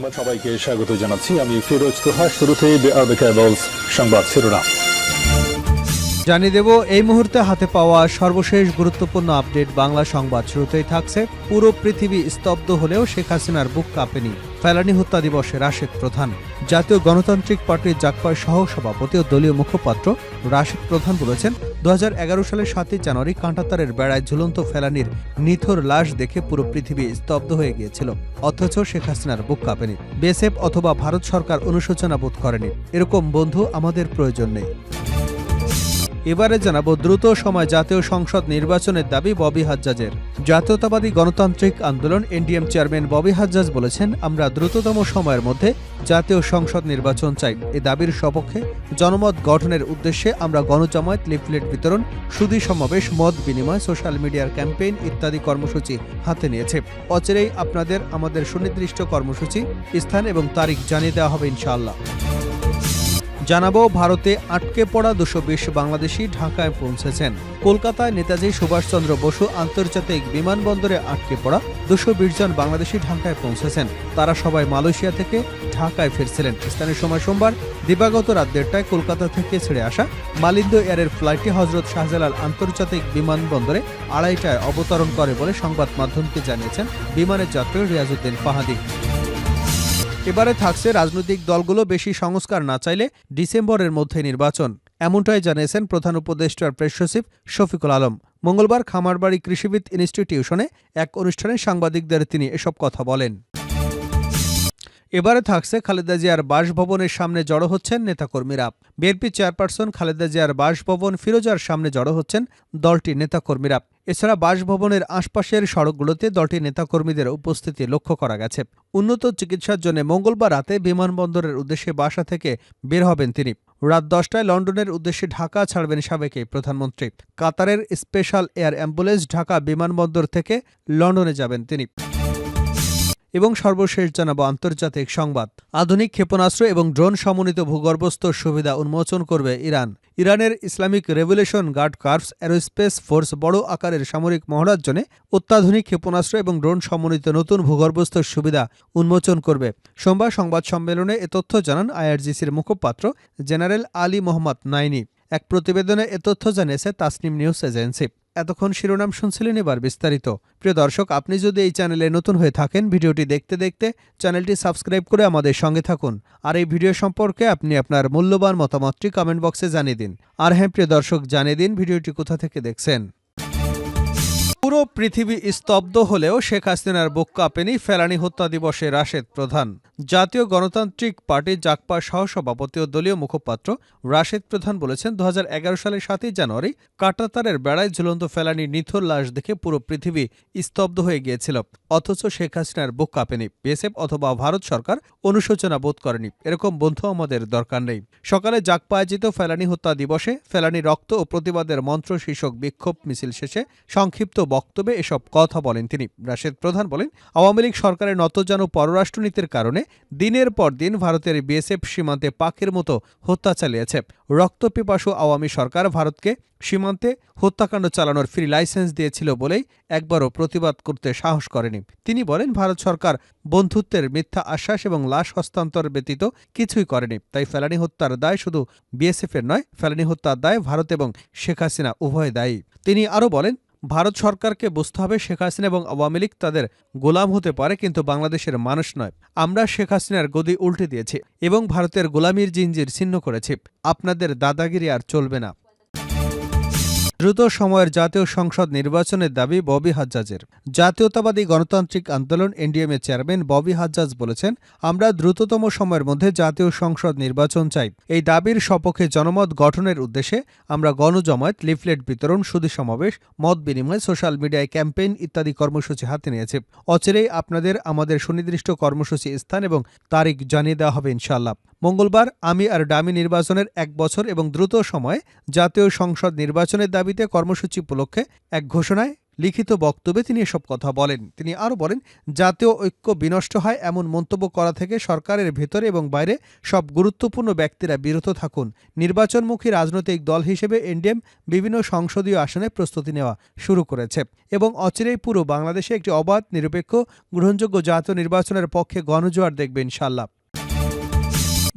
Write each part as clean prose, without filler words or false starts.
সংবাদ সবাইকে স্বাগত জানাচ্ছি। আমি ফিরোজ তোহা। শুরুতেই সংবাদ শিরোনাম জানিয়ে দেব এই মুহূর্তে হাতে পাওয়া সর্বশেষ গুরুত্বপূর্ণ আপডেট বাংলা সংবাদ। শুরুতেই থাকছে, পুরো পৃথিবী স্তব্ধ হলেও শেখ হাসিনার বুক কাঁপেনি। ফেলানী হত্যা দিবসে রাশেদ প্রধান। জাতীয় গণতান্ত্রিক পার্টির জাগপার সহ সভাপতি ও দলীয় মুখপাত্র রাশেদ প্রধান বলেছেন, 2011 সালের 7 জানুয়ারি কাঁটাতারের বেড়ায় ঝুলন্ত ফেলানীর নিথর লাশ দেখে পুরো পৃথিবী স্তব্ধ হয়ে গিয়েছিল, অথচ শেখ হাসিনার বুক কাঁপেনি। বিএসএফ অথবা ভারত সরকার অনুশোচনা বোধ করেনি। এরকম বন্ধু আমাদের প্রয়োজন নেই। এবারে জানাবো, দ্রুত সময় জাতীয় সংসদ নির্বাচনের দাবি ববি হাজ্জাজের। জাতীয়তাবাদী গণতান্ত্রিক আন্দোলন এনডিএম চেয়ারম্যান ববি হাজ্জাজ বলেছেন, আমরা দ্রুততম সময়ের মধ্যে জাতীয় সংসদ নির্বাচন চাই। এ দাবির সপক্ষে জনমত গঠনের উদ্দেশ্যে আমরা গণজামায়াত, লিফলেট বিতরণ, সুধী সমাবেশ, মত বিনিময়, সোশ্যাল মিডিয়ার ক্যাম্পেইন ইত্যাদি কর্মসূচি হাতে নিয়েছে। অচিরেই আপনাদের আমাদের সুনির্দিষ্ট কর্মসূচি, স্থান এবং তারিখ জানিয়ে দেওয়া হবে ইনশাআল্লাহ। জানাবো, ভারতে আটকে পড়া 220 বাংলাদেশি ঢাকায় পৌঁছেছেন। কলকাতায় নেতাজি সুভাষচন্দ্র বসু আন্তর্জাতিক বিমানবন্দরে আটকে পড়া 220 জন বাংলাদেশি ঢাকায় পৌঁছেছেন। তারা সবাই মালয়েশিয়া থেকে ঢাকায় ফিরছিলেন। স্থানীয় সময় সোমবার দিবাগত রাত 1:30টায় কলকাতা থেকে ছেড়ে আসা মালিন্দ এয়ারের ফ্লাইটটি হজরত শাহজালাল আন্তর্জাতিক বিমানবন্দরে 2:30টায় অবতরণ করে বলে সংবাদ মাধ্যমকে জানিয়েছেন বিমানের যাত্রী রিয়াজউদ্দিন ফাহাদি। এবারে থাকছে, রাজনৈতিক দলগুলো বেশি সংস্কার না চাইলে ডিসেম্বরের মধ্যে নির্বাচন, এমনটাই জানিয়েছেন প্রধান উপদেষ্টার প্রেস সচিব শফিকুল আলম। মঙ্গলবার খামারবাড়ি কৃষিবিদ ইনস্টিটিউশনে এক অনুষ্ঠানে সাংবাদিকদের তিনি এসব কথা বলেন। এবারে থাকছে, খালেদা জিয়ার বাসভবনের সামনে জড়ো হচ্ছেন নেতাকর্মীরা। বিএনপি চেয়ারপারসন খালেদা জিয়ার বাসভবন ফিরোজার সামনে জড়ো হচ্ছেন দলটির নেতাকর্মীরা। এছাড়া বাসভবনের আশপাশের সড়কগুলোতে দলটির নেতাকর্মীদের উপস্থিতি লক্ষ্য করা গেছে। উন্নত চিকিৎসার জন্য মঙ্গলবার রাতে বিমানবন্দরের উদ্দেশ্যে বাসা থেকে বের হবেন তিনি। রাত 10টায় লন্ডনের উদ্দেশ্যে ঢাকা ছাড়বেন সাবেক এই প্রধানমন্ত্রী। কাতারের স্পেশাল এয়ার অ্যাম্বুলেন্স ঢাকা বিমানবন্দর থেকে লন্ডনে যাবেন তিনি। এবং সর্বশেষ জানাবো আন্তর্জাতিক সংবাদ। আধুনিক ক্ষেপণাস্ত্র এবং ড্রোন সমন্বিত ভূগর্ভস্থ সুবিধা উন্মোচন করবে ইরান। ইরানের Islamic revolution guard corps aerospace force বড় আকারের সামরিক মহড়ার জন্য অত্যাধুনিক ক্ষেপণাস্ত্র এবং ড্রোন সমন্বিত নতুন ভূগর্ভস্থ সুবিধা উন্মোচন করবে। সোমবার সংবাদ সম্মেলনে এ তথ্য জানান আইআরজিসির মুখপাত্র জেনারেল আলী মোহাম্মদ নাইনি। এক প্রতিবেদনে এ তথ্য জানিয়েছে তাসনিম নিউজ এজেন্সি। এতক্ষণ শিরোনাম শুনছিলেন, এবার বিস্তারিত। প্রিয় দর্শক, আপনি যদি এই চ্যানেলে নতুন হয়ে থাকেন, ভিডিওটি দেখতে দেখতে চ্যানেলটি সাবস্ক্রাইব করে আমাদের সঙ্গে থাকুন। আর এই ভিডিও সম্পর্কে আপনি আপনার মূল্যবান মতামতটি কমেন্ট বক্সে জানিয়ে দিন। আর হ্যাঁ প্রিয় দর্শক, জানিয়ে দিন ভিডিওটি কোথা থেকে দেখছেন। পুরো পৃথিবী স্তব্ধ হলেও শেখ হাসিনার বুক কাঁপেনি। ফেলানী হত্যা দিবসে রাশেদ প্রধান। জাতীয় গণতান্ত্রিক পার্টির জাগপার সহসভাপতি ও দলীয় মুখপাত্র রাশেদ প্রধান বলেছেন, 2011 সালের 7 জানুয়ারি কাঁটাতারের বেড়ায় ঝুলন্ত ফেলানীর নিথর লাশ দেখে পুরো পৃথিবী স্তব্ধ হয়ে গিয়েছিল, অথচ শেখ হাসিনার বুক কাঁপেনি। বিএসএফ অথবা ভারত সরকার অনুশোচনা বোধ করেনি। এরকম বন্ধু আমাদের দরকার নেই। সকালে জাগপা আয়োজিত ফেলানী হত্যা দিবসে ফেলানী রক্ত ও প্রতিবাদের মন্ত্র শীর্ষক বিক্ষোভ মিছিল শেষে সংক্ষিপ্ত বক্তব্যে এসব কথা বলেন তিনি। রাশেদ প্রধান বলেন, আওয়ামী লীগ সরকারের নতজানু পররাষ্ট্রনীতির কারণে দিনের পর দিন ভারতের বিএসএফ সীমান্তে পাখির মতো হত্যা চালিয়েছে। রক্তপিপাসু আওয়ামী সরকার ভারতকে সীমান্তে হত্যাকাণ্ড চালানোর ফ্রি লাইসেন্স দিয়েছিল বলেই একবারও প্রতিবাদ করতে সাহস করেনি। তিনি বলেন, ভারত সরকার বন্ধুত্বের মিথ্যা আশ্বাস এবং লাশ হস্তান্তর ব্যতীত কিছুই করেনি। তাই ফেলানী হত্যার দায় শুধু বিএসএফের নয়, ফেলানী হত্যার দায় ভারত এবং শেখ হাসিনা উভয় দায়ী। তিনি আরও বলেন, ভারত সরকারকে বুঝতে হবে শেখ হাসিনা এবং আওয়ামী লীগ তাদের গোলাম হতে পারে, কিন্তু বাংলাদেশের মানুষ নয়। আমরা শেখ হাসিনার গদি উল্টে দিয়েছি এবং ভারতের গোলামির জিঞ্জির ছিন্ন করেছি। আপনাদের দাদাগিরি আর চলবে না। দ্রুত সময়ের জাতীয় সংসদ নির্বাচনের দাবি ববি হাজ্জাজের। জাতীয়তাবাদী গণতান্ত্রিক আন্দোলন এনডিএম চেয়ারম্যান ববি হাজ্জাজ বলেছেন, আমরা দ্রুততম সময়ের মধ্যে জাতীয় সংসদ নির্বাচন চাই। এই দাবির সপক্ষে জনমত গঠনের উদ্দেশ্যে আমরা গণজামায়াত, লিফলেট বিতরণ, সুধী সমাবেশ, মত বিনিময়, সোশ্যাল মিডিয়ায় ক্যাম্পেইন ইত্যাদি কর্মসূচি হাতে নিয়েছে। অচিরেই আপনাদের আমাদের সুনির্দিষ্ট কর্মসূচি, স্থান এবং তারিখ জানিয়ে দেওয়া হবে ইনশাআল্লাহ। মঙ্গলবার আমি আর ডামি নির্বাচনের 1 বছর এবং দ্রুত সময়ে জাতীয় সংসদ নির্বাচনের দাবিতে কর্মসূচি উপলক্ষে এক ঘোষণায় লিখিত বক্তব্যে তিনি এসব কথা বলেন। তিনি আরও বলেন, জাতীয় ঐক্য বিনষ্ট হয় এমন মন্তব্য করা থেকে সরকারের ভেতরে এবং বাইরে সব গুরুত্বপূর্ণ ব্যক্তিরা বিরত থাকুন। নির্বাচনমুখী রাজনৈতিক দল হিসেবে এনডিএম বিভিন্ন সংসদীয় আসনে প্রস্তুতি নেওয়া শুরু করেছে এবং অচিরেই পুরো বাংলাদেশে একটি অবাধ, নিরপেক্ষ, গ্রহণযোগ্য জাতীয় নির্বাচনের পক্ষে গণজোয়ার দেখবে ইনশাআল্লাহ।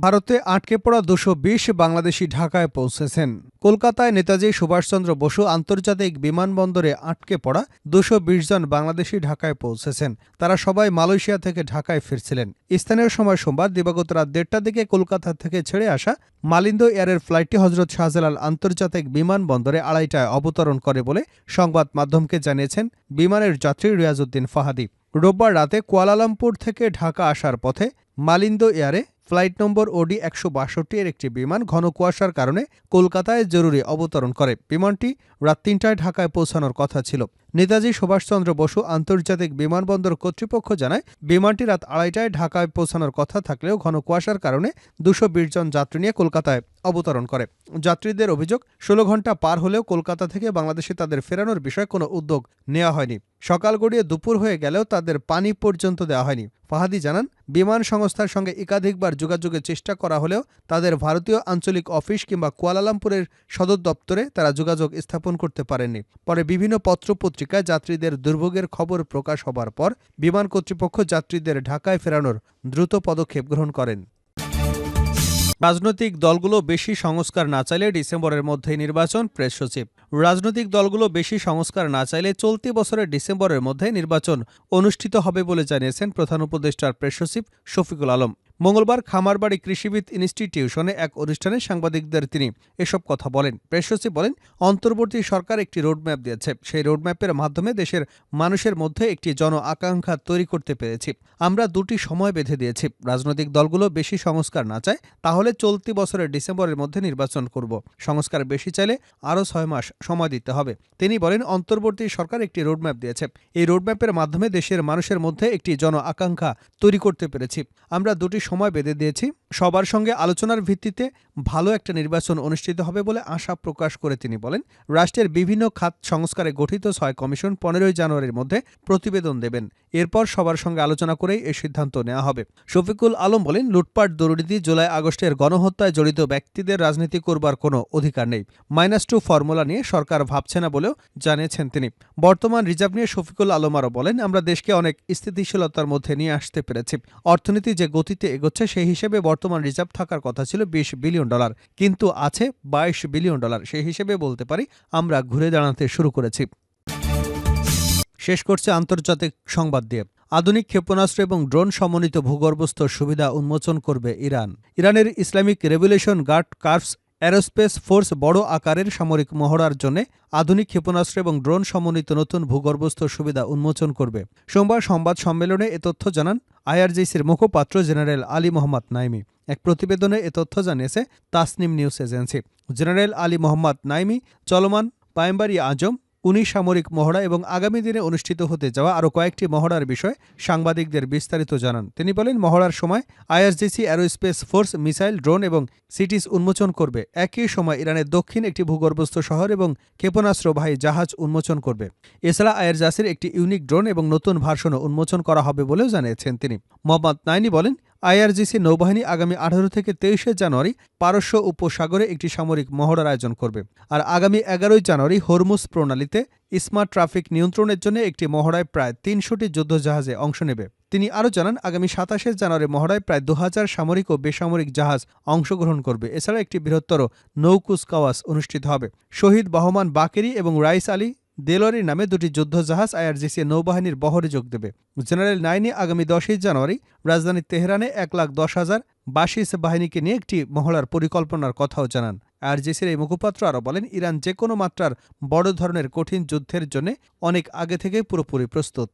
ভারতে আটকে পড়া 220 বাংলাদেশি ঢাকায় পৌঁছেছেন। কলকাতায় নেতাজি সুভাষচন্দ্র বসু আন্তর্জাতিক বিমানবন্দরে আটকে পড়া 220 জন বাংলাদেশি ঢাকায় পৌঁছেছেন। তারা সবাই মালয়েশিয়া থেকে ঢাকায় ফিরছিলেন। স্থানীয় সময় সোমবার দিবাগত রাত 1:30টার দিকে কলকাতা থেকে ছেড়ে আসা মালিন্দ এয়ারের ফ্লাইটটি হজরত শাহজালাল আন্তর্জাতিক বিমানবন্দরে 2:30টায় অবতরণ করে বলে সংবাদ মাধ্যমকে জানিয়েছেন বিমানের যাত্রী রিয়াজউদ্দিন ফাহাদি। রোববার রাতে কুয়ালালামপুর থেকে ঢাকা আসার পথে মালিন্দ এয়ারে ফ্লাইট নম্বর ওডি 162 এর একটি বিমান ঘন কুয়াশার কারণে কলকাতায় জরুরি অবতরণ করে। বিমানটি রাত 3টায় ঢাকায় পৌঁছানোর কথা ছিল। নেতাজি সুভাষচন্দ্র বসু আন্তর্জাতিক বিমানবন্দর কর্তৃপক্ষ জানায়, বিমানটি রাত 2:30টায় ঢাকায় পৌঁছানোর কথা থাকলেও ঘন কুয়াশার কারণে 220 জন যাত্রী নিয়ে কলকাতায় অবতরণ করে। যাত্রীদের অভিযোগ, 16 ঘণ্টা পার হলেও কলকাতা থেকে বাংলাদেশে তাদের ফেরানোর বিষয়ে কোনো উদ্যোগ নেওয়া হয়নি। সকাল গড়িয়ে দুপুর হয়ে গেলেও তাদের পানি পর্যন্ত দেওয়া হয়নি। ফাহাদি জানান, বিমান সংস্থার সঙ্গে একাধিকবার যোগাযোগের চেষ্টা করা হলেও তাদের ভারতীয় আঞ্চলিক অফিস কিংবা কুয়ালালামপুরের সদর দপ্তরে তারা যোগাযোগ স্থাপন করতে পারেননি। পরে বিভিন্ন পত্রপত্রিকায় যাত্রীদের দুর্ভোগের খবর প্রকাশ হবার পর বিমান কর্তৃপক্ষ যাত্রীদের ঢাকায় ফেরানোর দ্রুত পদক্ষেপ গ্রহণ করেন। রাজনৈতিক দলগুলো বেশি সংস্কার না চাইলে ডিসেম্বরের মধ্যেই নির্বাচন, প্রেস সচিব। রাজনৈতিক দলগুলো বেশি সংস্কার না চাইলে চলতি বছরের ডিসেম্বরের মধ্যে নির্বাচন অনুষ্ঠিত হবে বলে জানিয়েছেন প্রধান উপদেষ্টার প্রেস সচিব শফিকুল আলম। মঙ্গলবার খামারবাড়ি কৃষিবিদ ইনস্টিটিউশনে এক অনুষ্ঠানে সাংবাদিকদের তিনি এসব কথা বলেন। প্রেস সচিব বলেন, অন্তর্বর্তী সরকার একটি রোডম্যাপ দিয়েছে। সেই রোডম্যাপের মাধ্যমে দেশের মানুষের মধ্যে একটি জন আকাঙ্ক্ষা তৈরি করতে পেরেছি। আমরা 2টি সময় বেঁধে দিয়েছি। রাজনৈতিক দলগুলো বেশি সংস্কার না চায় তাহলে চলতি বছরের ডিসেম্বরের মধ্যে নির্বাচন করব। সংস্কার বেশি চাইলে আরও 6 মাস সময় দিতে হবে। তিনি বলেন, অন্তর্বর্তী সরকার একটি রোডম্যাপ দিয়েছে। এই রোডম্যাপের মাধ্যমে দেশের মানুষের মধ্যে একটি জন আকাঙ্ক্ষা তৈরি করতে পেরেছি। আমরা 2টি সময় বেঁধে দিয়েছি। সবার সঙ্গে আলোচনার ভিত্তিতে ভালো একটা নির্বাচন অনুষ্ঠিত হবে বলে আশা প্রকাশ করে তিনি বলেন, রাষ্ট্রের বিভিন্ন খাত সংস্কারে গঠিত 6 কমিশন 15ই জানুয়ারির মধ্যে প্রতিবেদন দেবেন। এরপর সবার সঙ্গে আলোচনা করেই এই সিদ্ধান্ত নেওয়া হবে। শফিকুল আলম বলেন, লুটপাট, দুর্নীতি, জুলাই আগস্টের গণহত্যায় জড়িত ব্যক্তিদের রাজনীতি করবার কোনো অধিকার নেই। -2 ফর্মুলা নিয়ে সরকার ভাবছে না বলেও জানিয়েছেন তিনি। বর্তমান রিজার্ভ নিয়ে শফিকুল আলম আরও বলেন, আমরা দেশকে অনেক স্থিতিশীলতার মধ্যে নিয়ে আসতে পেরেছি। অর্থনীতি যে গতিতে এগোচ্ছে সেই হিসেবে বর্তমান রিজার্ভ থাকার কথা ছিল $20 বিলিয়ন, কিন্তু আছে $22 বিলিয়ন। সেই হিসেবে বলতে পারি আমরা ঘুরে দাঁড়াতে শুরু করেছি। শেষ করছে আন্তর্জাতিক সংবাদ দিয়ে। আধুনিক ক্ষেপণাস্ত্র এবং ড্রোন সমন্বিত ভূগর্ভস্থ সুবিধা উন্মোচন করবে ইরান। ইরানের Islamic revolution guard corps aerospace force বড় আকারের সামরিক মহড়ার জন্য আধুনিক ক্ষেপণাস্ত্র এবং ড্রোন সমন্বিত নতুন ভূগর্ভস্থ সুবিধা উন্মোচন করবে। সোমবার সংবাদ সম্মেলনে এ তথ্য জানান আইআরজিসির মুখপাত্র জেনারেল আলী মোহাম্মদ নাইমি। এক প্রতিবেদনে এ তথ্য জানিয়েছে Tasnim news agency. General Ali Mohammad Naimi চলমান পায়ম্বারি আজম 19 সামরিক মহড়া এবং আগামী দিনে অনুষ্ঠিত হতে যাওয়া আরও কয়েকটি মহড়ার বিষয়ে সাংবাদিকদের বিস্তারিত জানান। তিনি বলেন, মহড়ার সময় IRGC aerospace force missile, drone এবং সিটিস উন্মোচন করবে। একই সময় ইরানের দক্ষিণ একটি ভূগর্ভস্থ শহর এবং ক্ষেপণাস্ত্রবাহী জাহাজ উন্মোচন করবে। এছাড়া আইআরজিসির একটি ইউনিক ড্রোন এবং নতুন ভার্সনও উন্মোচন করা হবে বলেও জানিয়েছেন তিনি। মোহাম্মদ নাইনি বলেন, আইআরজিসি নৌবাহিনী আগামী 18 থেকে 23 জানুয়ারি পারস্য উপসাগরে একটি সামরিক মহড়ার আয়োজন করবে। আর আগামী 11 জানুয়ারি হরমুজ প্রণালীতে স্মার্ট ট্রাফিক নিয়ন্ত্রণের জন্য একটি মহড়ায় প্রায় 300টি যুদ্ধজাহাজে অংশ নেবে। তিনি আরও জানান, আগামী 27 জানুয়ারি মহড়ায় প্রায় 2000 সামরিক ও বেসামরিক জাহাজ অংশগ্রহণ করবে। এছাড়া একটি বৃহত্তর নৌকুচকাওয়াজ অনুষ্ঠিত হবে। শহীদ বহমান বাকেরি এবং রাইস আলী দেলোয়ারির নামে 2টি যুদ্ধজাহাজ আইআরজিসি নৌবাহিনীর বহরে যোগ দেবে। জেনারেল নাইনি আগামী 10 জানুয়ারি রাজধানী তেহরানে 1,10,000 বাসিস বাহিনীকে নিয়ে একটি মহড়ার পরিকল্পনার কথাও জানান। আইআরজিসির এই মুখপাত্র আরও বলেন, ইরান যে কোনো মাত্রার বড় ধরনের কঠিন যুদ্ধের জন্য অনেক আগে থেকে পুরোপুরি প্রস্তুত।